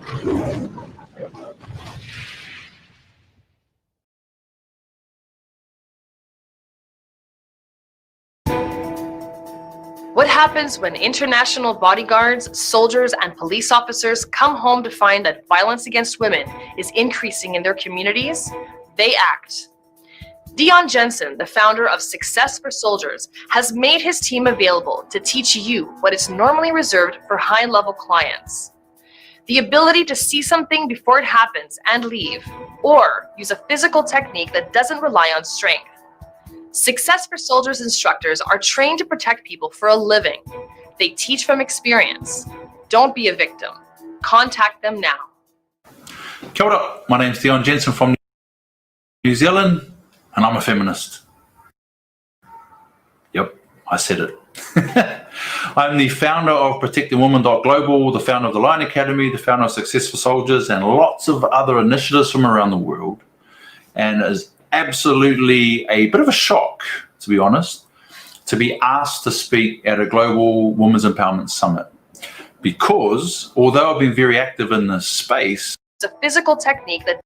What happens when international bodyguards, soldiers, and police officers come home to find that violence against women is increasing in their communities? They act. Dion Jensen, the founder of Success for Soldiers, has made his team available to teach you what is normally reserved for high-level clients. The ability to see something before it happens and leave, or use a physical technique that doesn't rely on strength. Success for Soldiers instructors are trained to protect people for a living. They teach from experience. Don't be a victim. Contact them now. Kia ora, my name's Dion Jensen from New Zealand, and I'm a feminist. Yep, I said it. I'm the founder of ProtectingWomen.global, the founder of the Lion Academy, the founder of Success for Soldiers, and lots of other initiatives from around the world. And is absolutely a bit of a shock, to be honest, to be asked to speak at a global women's empowerment summit. Because although I've been very active in this space, it's a physical technique that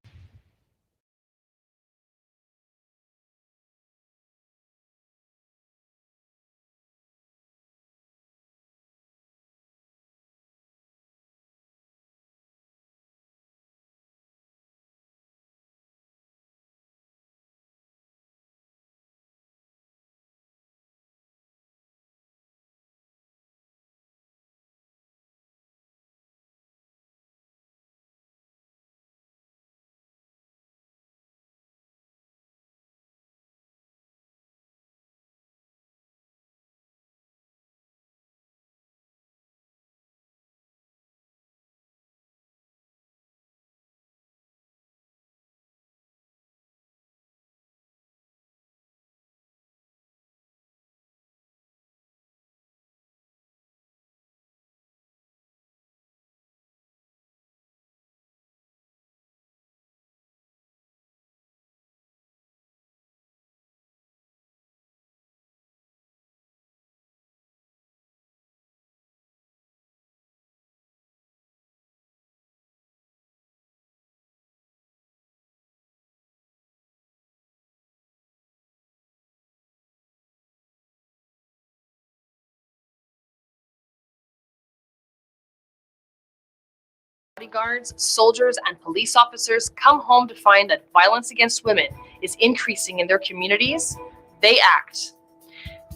bodyguards, soldiers, and police officers come home to find that violence against women is increasing in their communities, they act.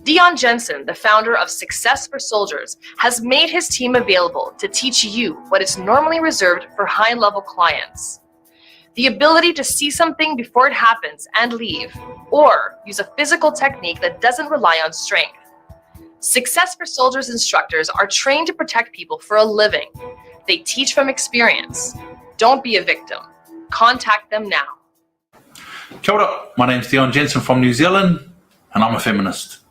Dion Jensen, the founder of Success for Soldiers, has made his team available to teach you what is normally reserved for high-level clients. The ability to see something before it happens and leave, or use a physical technique that doesn't rely on strength. Success for Soldiers instructors are trained to protect people for a living. They teach from experience. Don't be a victim. Contact them now. Kia ora, my name's Dion Jensen from New Zealand, and I'm a feminist.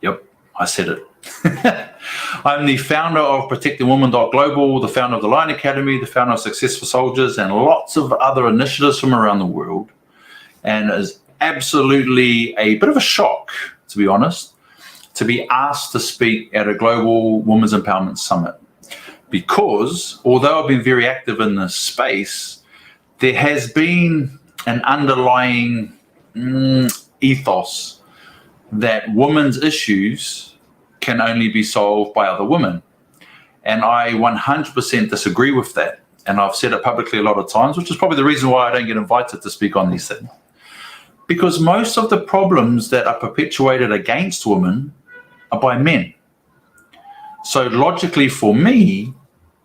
Yep, I said it. I'm the founder of ProtectingWomen.global, the founder of the Lion Academy, the founder of Success for Soldiers, and lots of other initiatives from around the world. And it is absolutely a bit of a shock, to be honest, to be asked to speak at a global women's empowerment summit. Because although I've been very active in this space, there has been an underlying ethos that women's issues can only be solved by other women. And I 100% disagree with that. And I've said it publicly a lot of times, which is probably the reason why I don't get invited to speak on these things. Because most of the problems that are perpetuated against women are by men. So logically for me,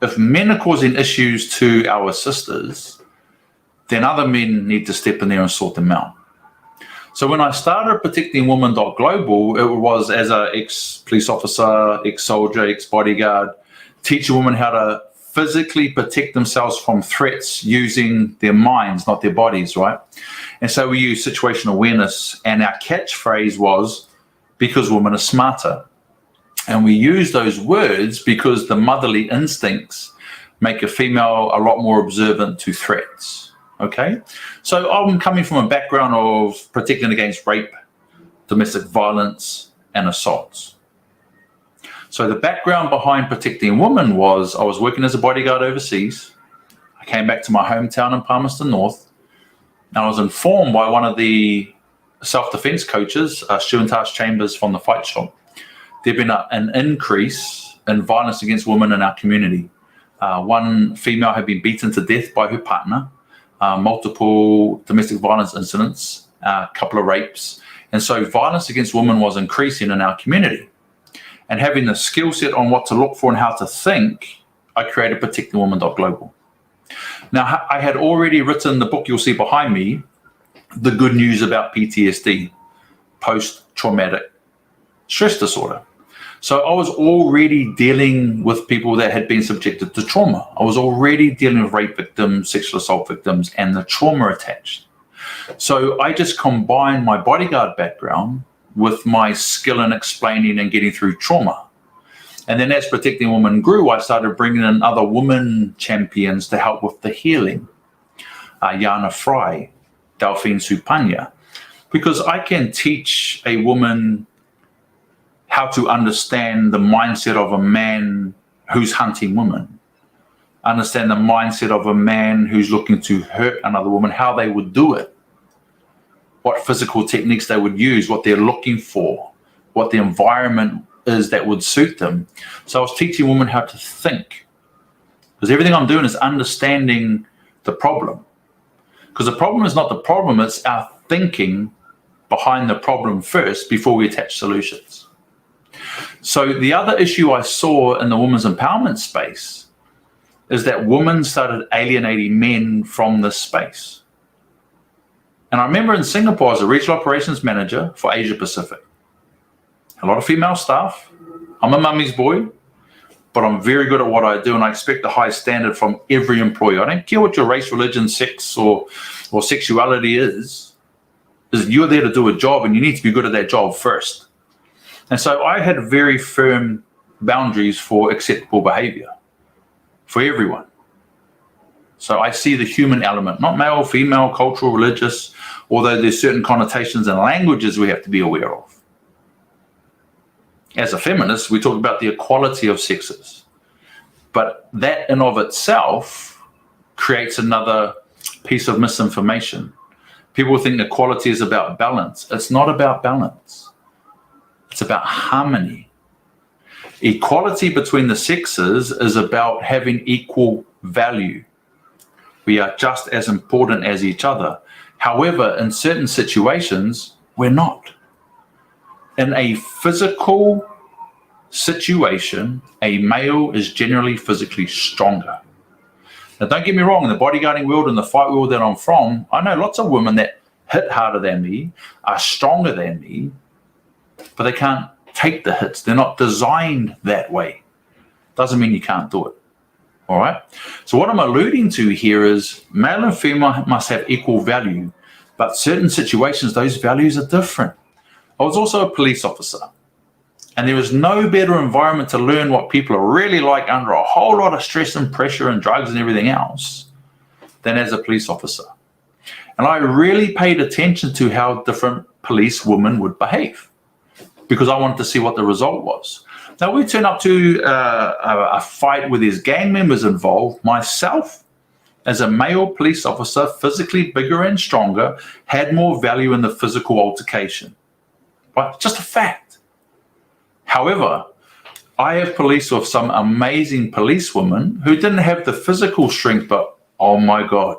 if men are causing issues to our sisters, then other men need to step in there and sort them out. So when I started ProtectingWomen.global, it was as an ex-police officer, ex-soldier, ex-bodyguard, teaching women how to physically protect themselves from threats using their minds, not their bodies, right? And so we use situational awareness, and our catchphrase was, because women are smarter. And we use those words because the motherly instincts make a female a lot more observant to threats, okay? So I'm coming from a background of protecting against rape, domestic violence, and assaults. So the background behind protecting women was I was working as a bodyguard overseas. I came back to my hometown in Palmerston North, and I was informed by one of the self-defense coaches, Stu and Tash Chambers from the Fight Shop, there'd been an increase in violence against women in our community. One female had been beaten to death by her partner, multiple domestic violence incidents, a couple of rapes. And so violence against women was increasing in our community. And having the skill set on what to look for and how to think, I created protectingwomen.global. Now, I had already written the book you'll see behind me, The Good News About PTSD, Post-Traumatic Stress Disorder. So I was already dealing with people that had been subjected to trauma. I was already dealing with rape victims, sexual assault victims, and the trauma attached. So I just combined my bodyguard background with my skill in explaining and getting through trauma. And then as Protecting Women grew, I started bringing in other women champions to help with the healing. Yana Fry, Delphine Supanya, because I can teach a woman how to understand the mindset of a man who's hunting women, understand the mindset of a man who's looking to hurt another woman, how they would do it, what physical techniques they would use, what they're looking for, what the environment is that would suit them. So I was teaching women how to think, because everything I'm doing is understanding the problem. Because the problem is not the problem, it's our thinking behind the problem first before we attach solutions. So the other issue I saw in the women's empowerment space is that women started alienating men from this space. And I remember in Singapore, as a regional operations manager for Asia Pacific, a lot of female staff. I'm a mummy's boy, but I'm very good at what I do, and I expect a high standard from every employee. I don't care what your race, religion, sex, or sexuality is you're there to do a job, and you need to be good at that job first. And so I had very firm boundaries for acceptable behavior for everyone. So I see the human element, not male, female, cultural, religious, although there's certain connotations and languages we have to be aware of. As a feminist, we talk about the equality of sexes, but that in of itself creates another piece of misinformation. People think equality is about balance. It's not about balance. It's about harmony. Equality between the sexes is about having equal value. We are just as important as each other. However, in certain situations, we're not. In a physical situation, a male is generally physically stronger. Now, don't get me wrong, in the bodyguarding world and the fight world that I'm from, I know lots of women that hit harder than me, are stronger than me, but they can't take the hits. They're not designed that way. Doesn't mean you can't do it. All right? So what I'm alluding to here is male and female must have equal value, but certain situations, those values are different. I was also a police officer, and there was no better environment to learn what people are really like under a whole lot of stress and pressure and drugs and everything else than as a police officer. And I really paid attention to how different police women would behave because I wanted to see what the result was. Now, we turn up to a fight with his gang members involved. Myself, as a male police officer, physically bigger and stronger, had more value in the physical altercation. Right? Just a fact. However, I have policed with some amazing policewomen who didn't have the physical strength, but oh my God,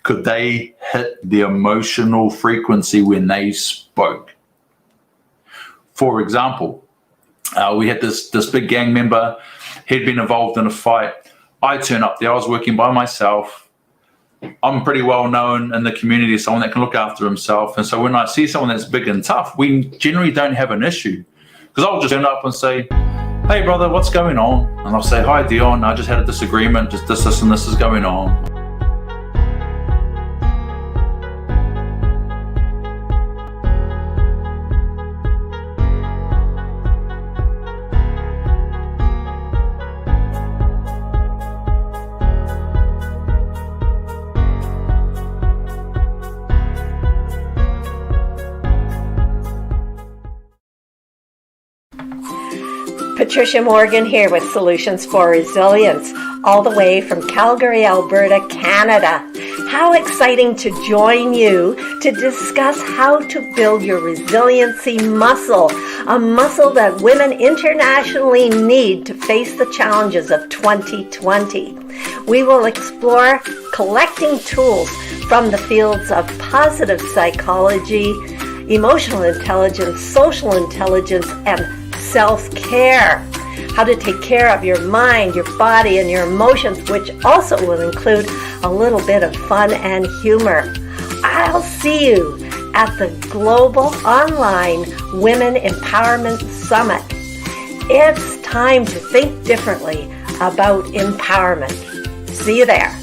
could they hit the emotional frequency when they spoke? For example, we had this big gang member. He'd been involved in a fight. I turn up there. I was working by myself. I'm pretty well known in the community as someone that can look after himself. And so when I see someone that's big and tough, we generally don't have an issue. Because I'll just turn up and say, hey, brother, what's going on? And I'll say, hi, Dion, I just had a disagreement. Just this, and this is going on. Patricia Morgan here with Solutions for Resilience, all the way from Calgary, Alberta, Canada. How exciting to join you to discuss how to build your resiliency muscle, a muscle that women internationally need to face the challenges of 2020. We will explore collecting tools from the fields of positive psychology, emotional intelligence, social intelligence, and self-care. How to take care of your mind, your body, and your emotions, which also will include a little bit of fun and humor. I'll see you at the Global Online Women Empowerment Summit. It's time to think differently about empowerment. See you there.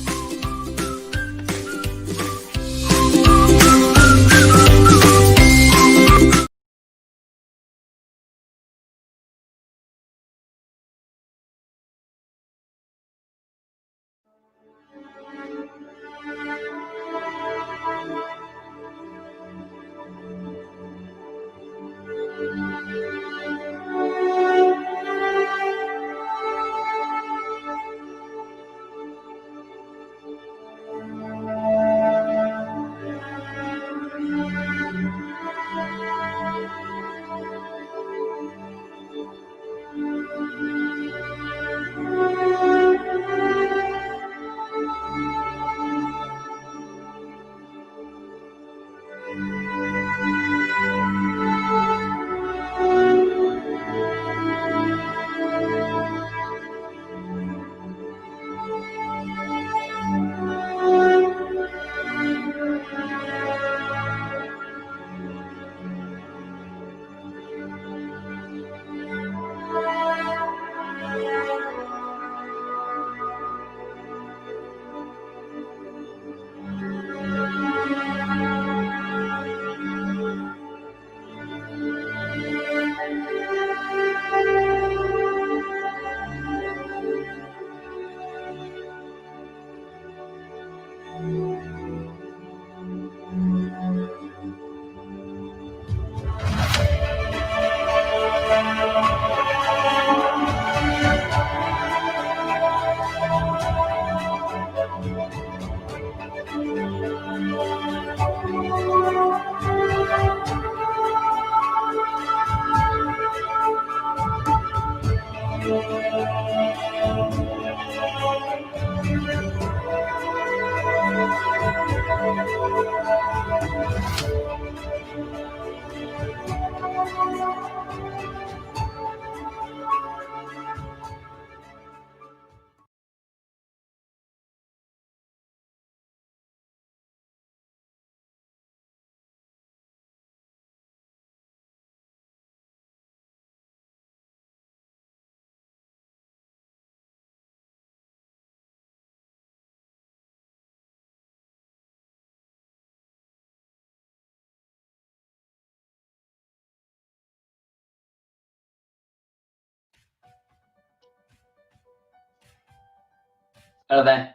Hello there,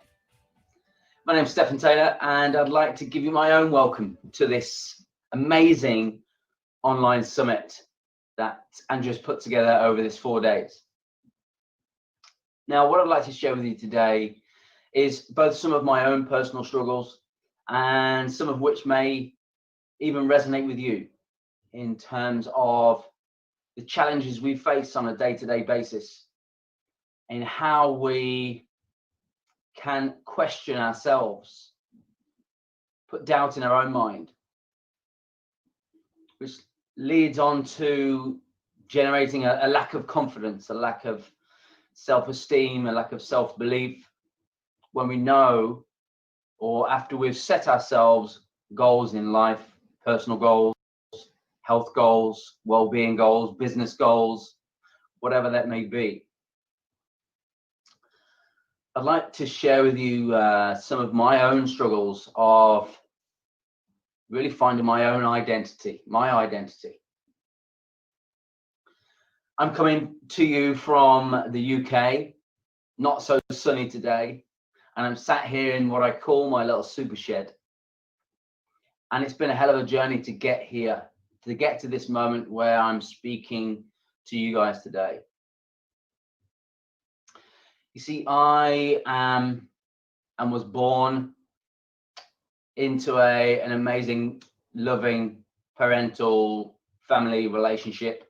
my name's Stefan Taylor and I'd like to give you my own welcome to this amazing online summit that Andrew's put together over this 4 days. Now, what I'd like to share with you today is both some of my own personal struggles and some of which may even resonate with you in terms of the challenges we face on a day-to-day basis and how we can question ourselves, put doubt in our own mind, which leads on to generating a lack of confidence, a lack of self-esteem, a lack of self-belief when we know, or after we've set ourselves goals in life, personal goals, health goals, well-being goals, business goals, whatever that may be. I'd like to share with you some of my own struggles of really finding my own identity, my identity. I'm coming to you from the UK, not so sunny today, and I'm sat here in what I call my little super shed. And it's been a hell of a journey to get here, to get to this moment where I'm speaking to you guys today. You see, I am and was born into an amazing, loving, parental family relationship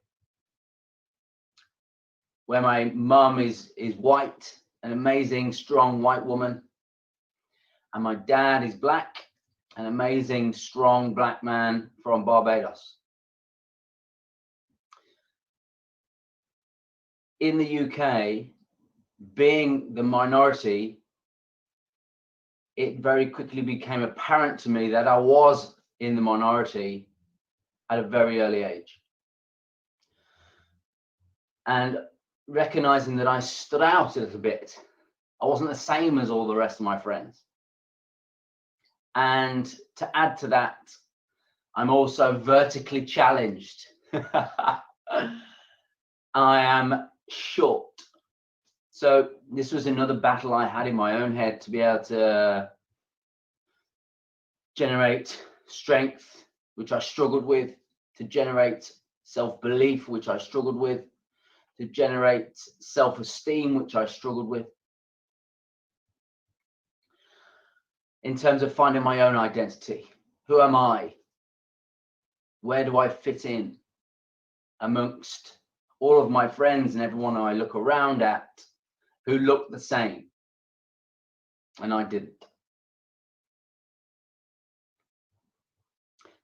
where my mum is white, an amazing, strong white woman, and my dad is black, an amazing, strong black man from Barbados. In the UK, being the minority, it very quickly became apparent to me that I was in the minority at a very early age. And recognizing that I stood out a little bit. I wasn't the same as all the rest of my friends. And to add to that, I'm also vertically challenged. I am short. So this was another battle I had in my own head, to be able to generate strength, which I struggled with, to generate self-belief, which I struggled with, to generate self-esteem, which I struggled with. In terms of finding my own identity, who am I? Where do I fit in amongst all of my friends and everyone I look around at who look the same? And I didn't.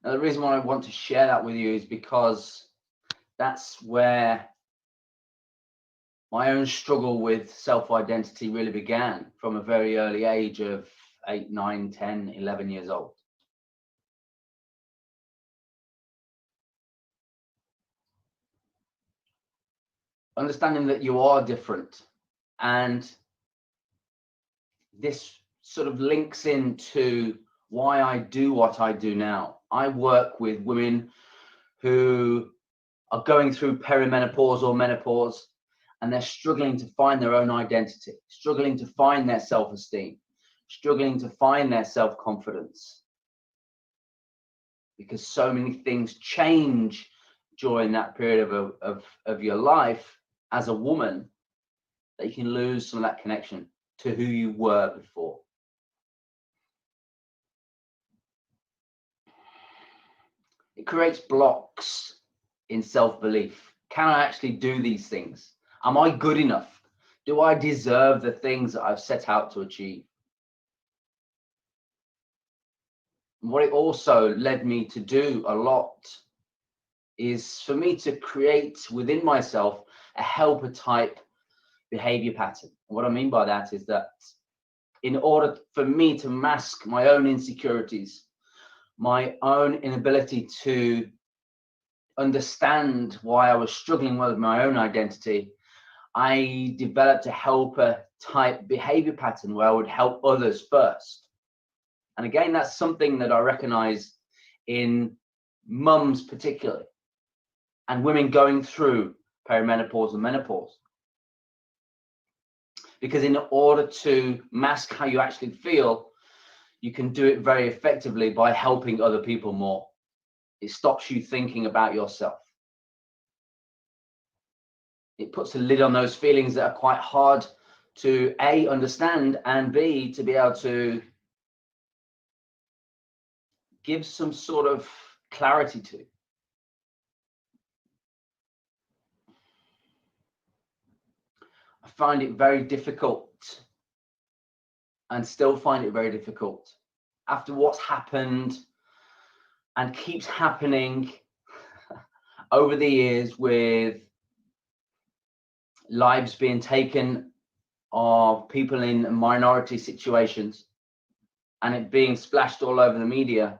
Now, the reason why I want to share that with you is because that's where my own struggle with self-identity really began, from a very early age of 8, 9, 10, 11 years old. Understanding that you are different, and this sort of links into why I do what I do now. I work with women who are going through perimenopause or menopause, and they're struggling to find their own identity, struggling to find their self-esteem, struggling to find their self-confidence, because so many things change during that period of your life as a woman that you can lose some of that connection to who you were before. It creates blocks in self-belief. Can I actually do these things? Am I good enough? Do I deserve the things that I've set out to achieve? What it also led me to do a lot is for me to create within myself a helper type behavior pattern. What I mean by that is that in order for me to mask my own insecurities, my own inability to understand why I was struggling with my own identity, I developed a helper type behavior pattern where I would help others first. And again, that's something that I recognize in mums particularly, and women going through perimenopause and menopause. Because in order to mask how you actually feel, you can do it very effectively by helping other people more. It stops you thinking about yourself. It puts a lid on those feelings that are quite hard to A, understand, and B, to be able to give some sort of clarity to. I find it very difficult, and still find it very difficult, after what's happened and keeps happening over the years, with lives being taken of people in minority situations and it being splashed all over the media.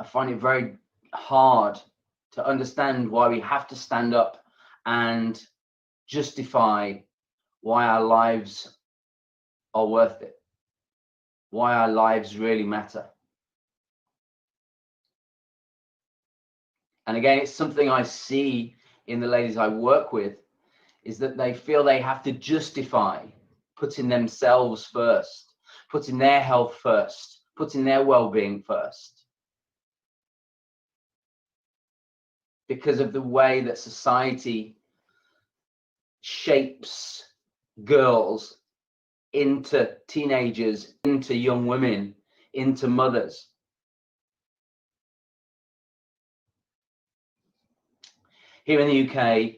I find it very hard to understand why we have to stand up and justify why our lives are worth it, why our lives really matter. And again, it's something I see in the ladies I work with, is that they feel they have to justify putting themselves first, putting their health first, putting their well-being first, because of the way that society shapes girls into teenagers, into young women, into mothers. Here in the UK,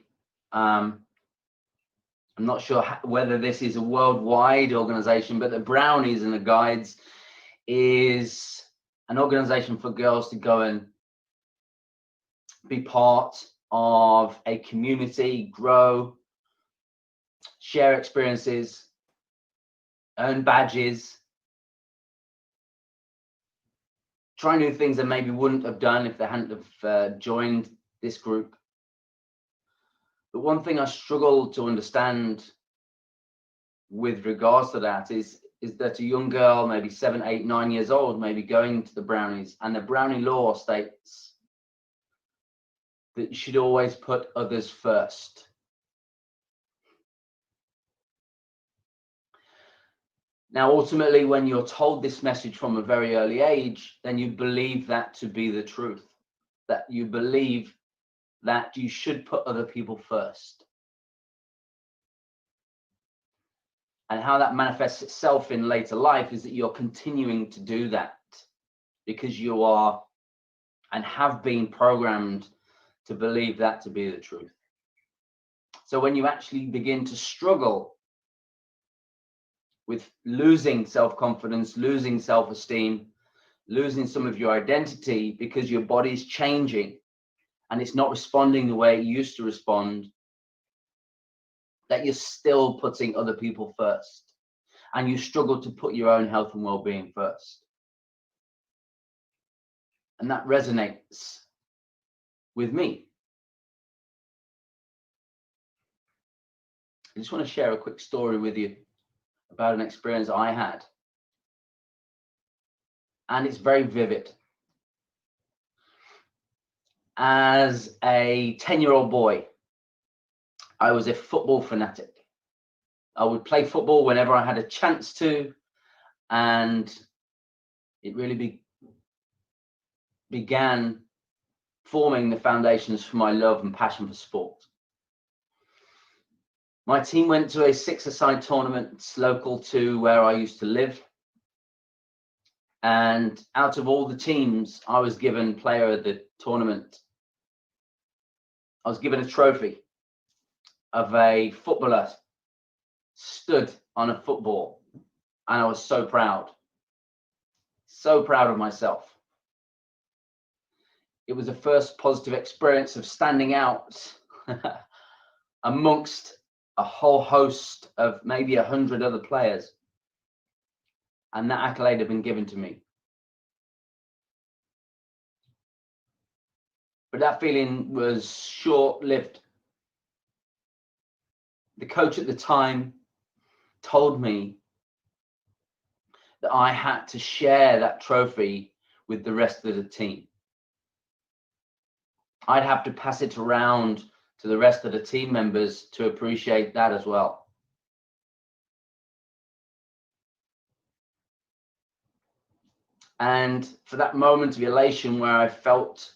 I'm not sure whether this is a worldwide organization, but the Brownies and the Guides is an organization for girls to go and be part of a community, grow, share experiences, earn badges, try new things that maybe wouldn't have done if they hadn't have joined this group. But one thing I struggle to understand with regards to that is that a young girl, maybe 7, 8, 9 years old, may be going to the Brownies, and the Brownie law states that you should always put others first. Now, ultimately, when you're told this message from a very early age, then you believe that to be the truth, that you believe that you should put other people first. And how that manifests itself in later life is that you're continuing to do that because you are and have been programmed to believe that to be the truth. So when you actually begin to struggle with losing self-confidence, losing self-esteem, losing some of your identity because your body's changing and it's not responding the way it used to respond, that you're still putting other people first and you struggle to put your own health and well-being first. And that resonates with me. I just want to share a quick story with you about an experience I had. And it's very vivid. As a 10-year-old boy, I was a football fanatic. I would play football whenever I had a chance to, and it really began forming the foundations for my love and passion for sport. My team went to a 6-a-side tournament local to where I used to live. And out of all the teams, I was given player of the tournament. I was given a trophy of a footballer stood on a football. And I was so proud of myself. It was the first positive experience of standing out amongst a whole host of maybe 100 other players. And that accolade had been given to me. But that feeling was short-lived. The coach at the time told me that I had to share that trophy with the rest of the team. I'd have to pass it around to the rest of the team members to appreciate that as well. And for that moment of elation where I felt,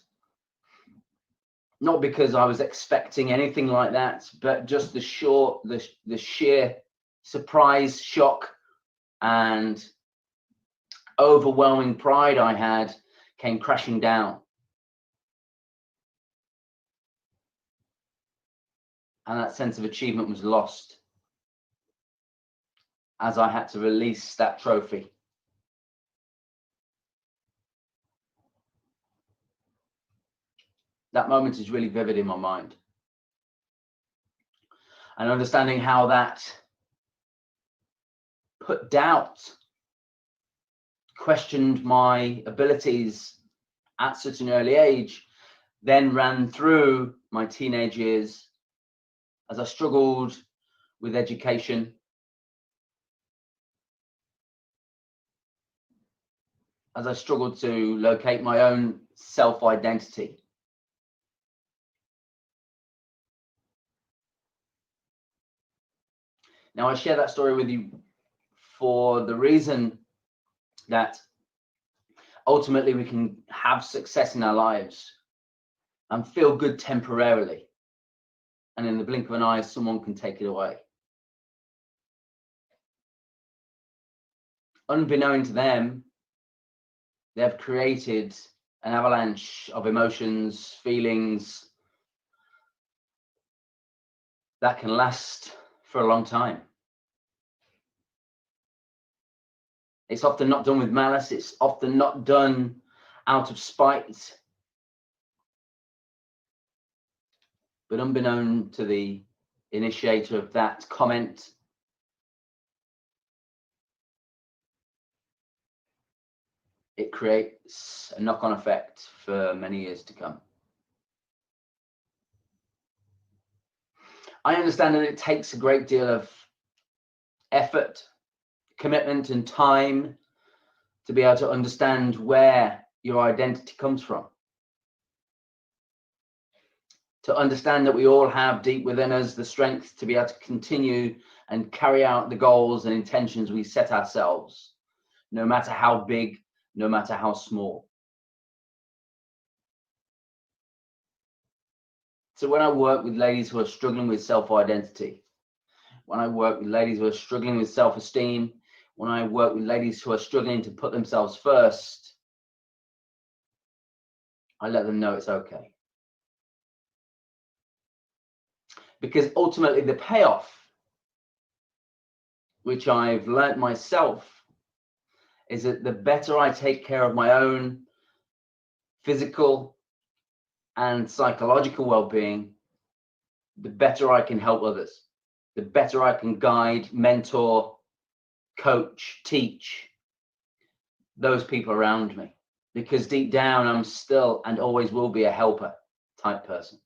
not because I was expecting anything like that, but just the sheer surprise, shock, and overwhelming pride I had came crashing down. And that sense of achievement was lost as I had to release that trophy. That moment is really vivid in my mind. And understanding how that put doubt, questioned my abilities at such an early age, then ran through my teenage years as I struggled with education, as I struggled to locate my own self-identity. Now, I share that story with you for the reason that ultimately we can have success in our lives and feel good temporarily. And in the blink of an eye, someone can take it away. unbeknown to them, they've created an avalanche of emotions, feelings that can last for a long time. It's often not done with malice. It's often not done out of spite. But unbeknown to the initiator of that comment, it creates a knock-on effect for many years to come. I understand that it takes a great deal of effort, commitment, and time to be able to understand where your identity comes from. To understand that we all have deep within us the strength to be able to continue and carry out the goals and intentions we set ourselves, no matter how big, no matter how small. So when I work with ladies who are struggling with self-identity, when I work with ladies who are struggling with self-esteem, when I work with ladies who are struggling to put themselves first, I let them know it's okay. Because ultimately the payoff, which I've learned myself, is that the better I take care of my own physical and psychological well-being, the better I can help others, the better I can guide, mentor, coach, teach those people around me. Because deep down, I'm still and always will be a helper type person.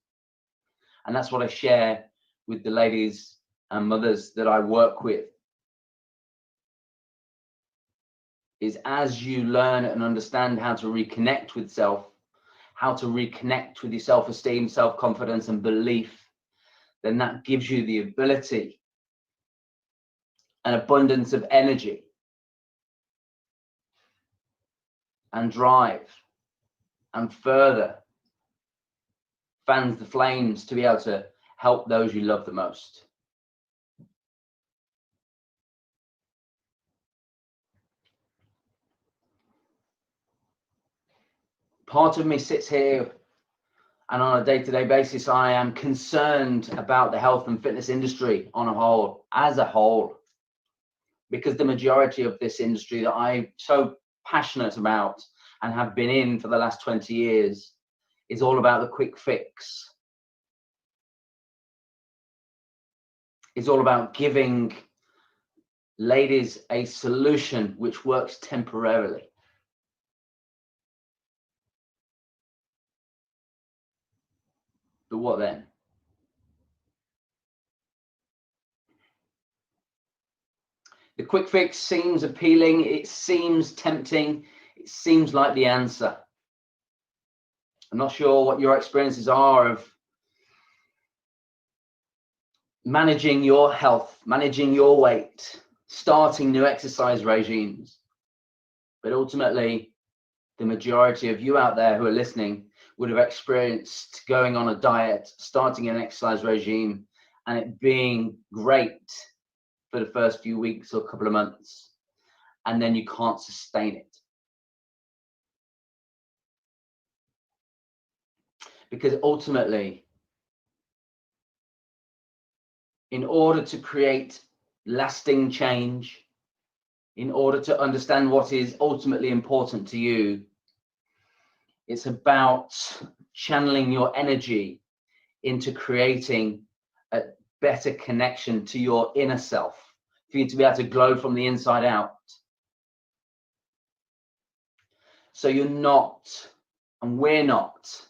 And that's what I share with the ladies and mothers that I work with. Is as you learn and understand how to reconnect with self, how to reconnect with your self-esteem, self-confidence, and belief, then that gives you the ability, an abundance of energy and drive, and further fans the flames to be able to help those you love the most. Part of me sits here, and on a day-to-day basis, I am concerned about the health and fitness industry on a whole, as a whole, because the majority of this industry that I'm so passionate about and have been in for the last 20 years is all about the quick fix. It's all about giving ladies a solution which works temporarily. But what then? The quick fix seems appealing, it seems tempting, it seems like the answer. I'm not sure what your experiences are of managing your health, managing your weight, starting new exercise regimes. But ultimately, the majority of you out there who are listening would have experienced going on a diet, starting an exercise regime, and it being great for the first few weeks or couple of months, and then you can't sustain it. Because ultimately, in order to create lasting change, in order to understand what is ultimately important to you, it's about channeling your energy into creating a better connection to your inner self, for you to be able to glow from the inside out. So you're not, and we're not,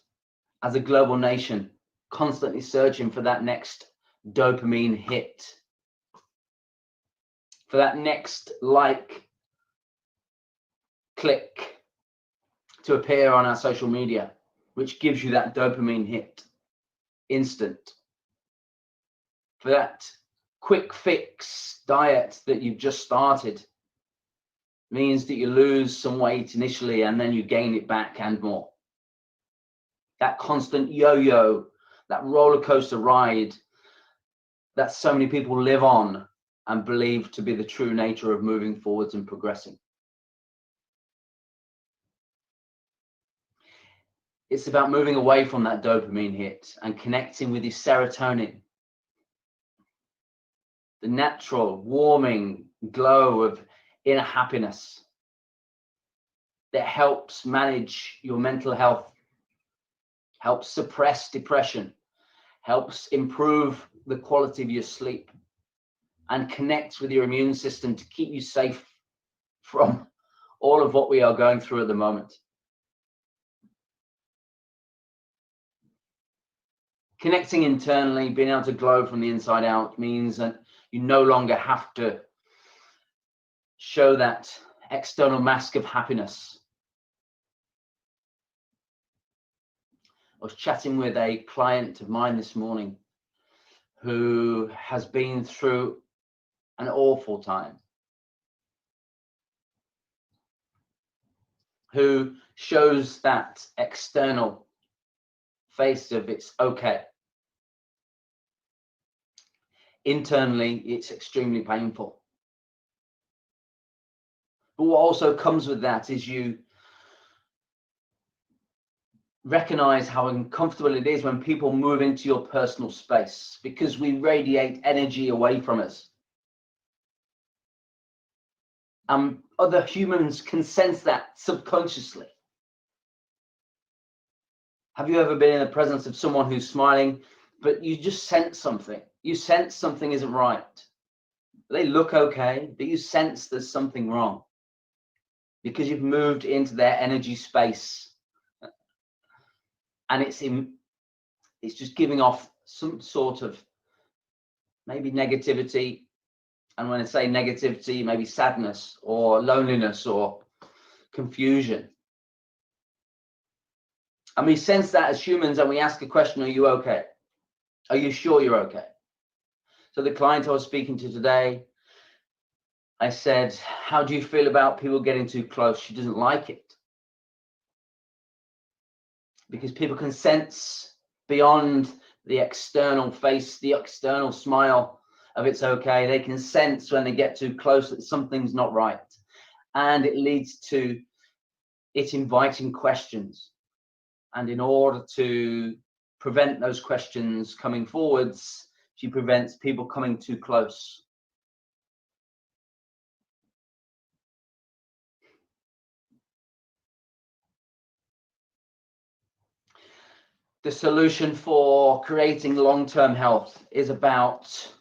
as a global nation, constantly searching for that next dopamine hit, for that next like, click to appear on our social media, which gives you that dopamine hit, instant. For that quick fix diet that you've just started, means that you lose some weight initially and then you gain it back and more. That constant yo-yo, that roller coaster ride that so many people live on and believe to be the true nature of moving forwards and progressing. It's about moving away from that dopamine hit and connecting with your serotonin, the natural warming glow of inner happiness that helps manage your mental health, helps suppress depression, helps improve the quality of your sleep, and connects with your immune system to keep you safe from all of what we are going through at the moment. Connecting internally, being able to glow from the inside out, means that you no longer have to show that external mask of happiness. I was chatting with a client of mine this morning who has been through an awful time, who shows that external face of it's okay. Internally, it's extremely painful. But what also comes with that is you recognize how uncomfortable it is when people move into your personal space, because we radiate energy away from us. Other humans can sense that subconsciously. Have you ever been in the presence of someone who's smiling, but you just sense something? You sense something isn't right. They look okay, but you sense there's something wrong because you've moved into their energy space. And it's just giving off some sort of maybe negativity. And when I say negativity, maybe sadness or loneliness or confusion. And we sense that as humans, and we ask a question, are you okay? Are you sure you're okay? So the client I was speaking to today, I said, how do you feel about people getting too close? She doesn't like it. Because people can sense beyond the external face, the external smile of it's okay. They can sense when they get too close that something's not right. And it leads to it inviting questions. And in order to prevent those questions coming forwards, she prevents people coming too close. The solution for creating long-term health is about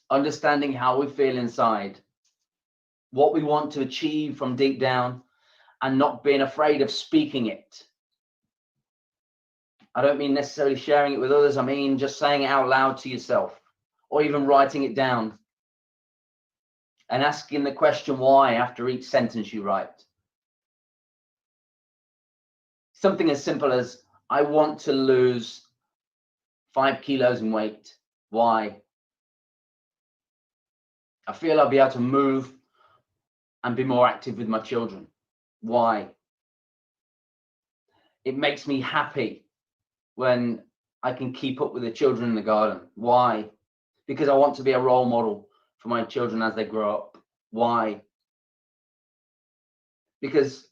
understanding how we feel inside, what we want to achieve from deep down, and not being afraid of speaking it. I don't mean necessarily sharing it with others. I mean just saying it out loud to yourself, or even writing it down and asking the question why after each sentence you write. Something as simple as, I want to lose 5 kilos in weight. Why? I feel I'll be able to move and be more active with my children. Why? It makes me happy when I can keep up with the children in the garden. Why? Because I want to be a role model for my children as they grow up. Why? Because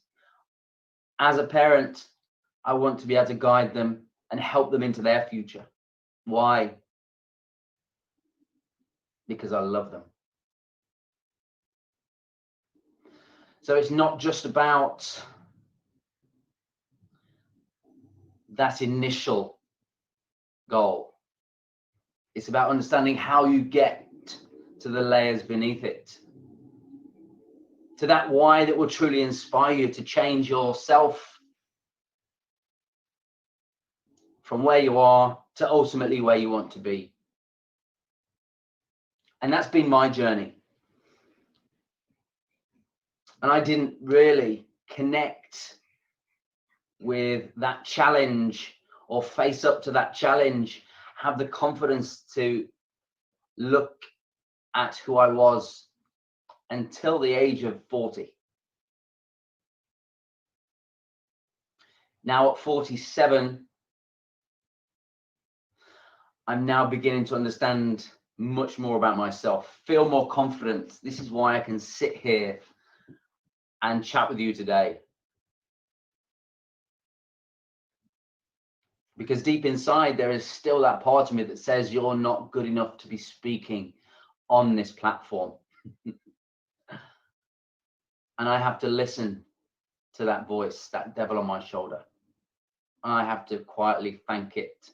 as a parent, I want to be able to guide them and help them into their future. Why? Because I love them. So it's not just about that initial goal. It's about understanding how you get to the layers beneath it, to that why that will truly inspire you to change yourself from where you are to ultimately where you want to be. And that's been my journey. And I didn't really connect with that challenge or face up to that challenge, have the confidence to look at who I was until the age of 40. Now at 47, I'm now beginning to understand much more about myself, feel more confident. This is why I can sit here and chat with you today. Because deep inside, there is still that part of me that says you're not good enough to be speaking on this platform. And I have to listen to that voice, that devil on my shoulder. And I have to quietly thank it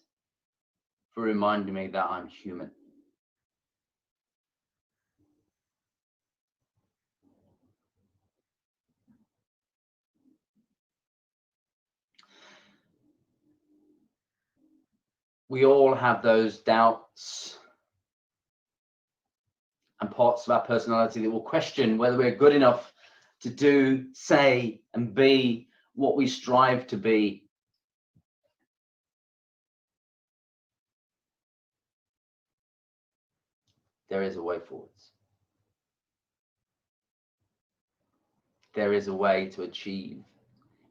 for reminding me that I'm human. We all have those doubts and parts of our personality that will question whether we're good enough to do, say, and be what we strive to be. There is a way forwards. There is a way to achieve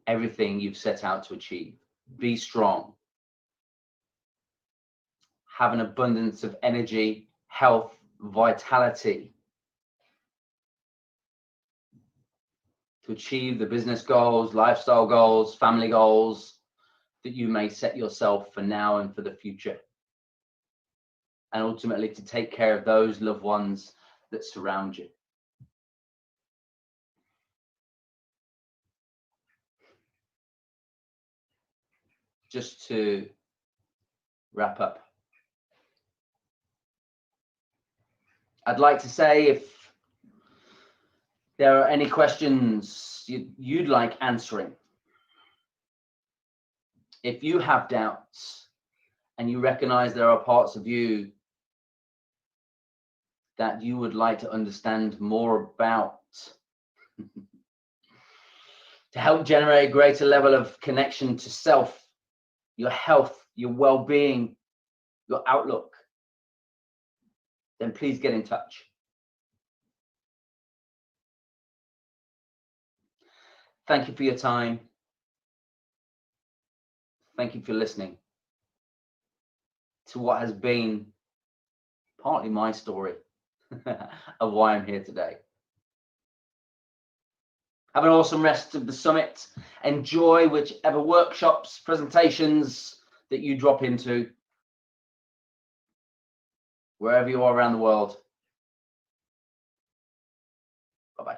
everything you've set out to achieve. Be strong. Have an abundance of energy, health, vitality to achieve the business goals, lifestyle goals, family goals that you may set yourself for now and for the future. And ultimately to take care of those loved ones that surround you. Just to wrap up, I'd like to say, if there are any questions you'd like answering, if you have doubts and you recognize there are parts of you that you would like to understand more about, to help generate a greater level of connection to self, your health, your well-being, your outlook, then please get in touch. Thank you for your time. Thank you for listening to what has been partly my story of why I'm here today. Have an awesome rest of the summit. Enjoy whichever workshops, presentations that you drop into, wherever you are around the world. Bye-bye.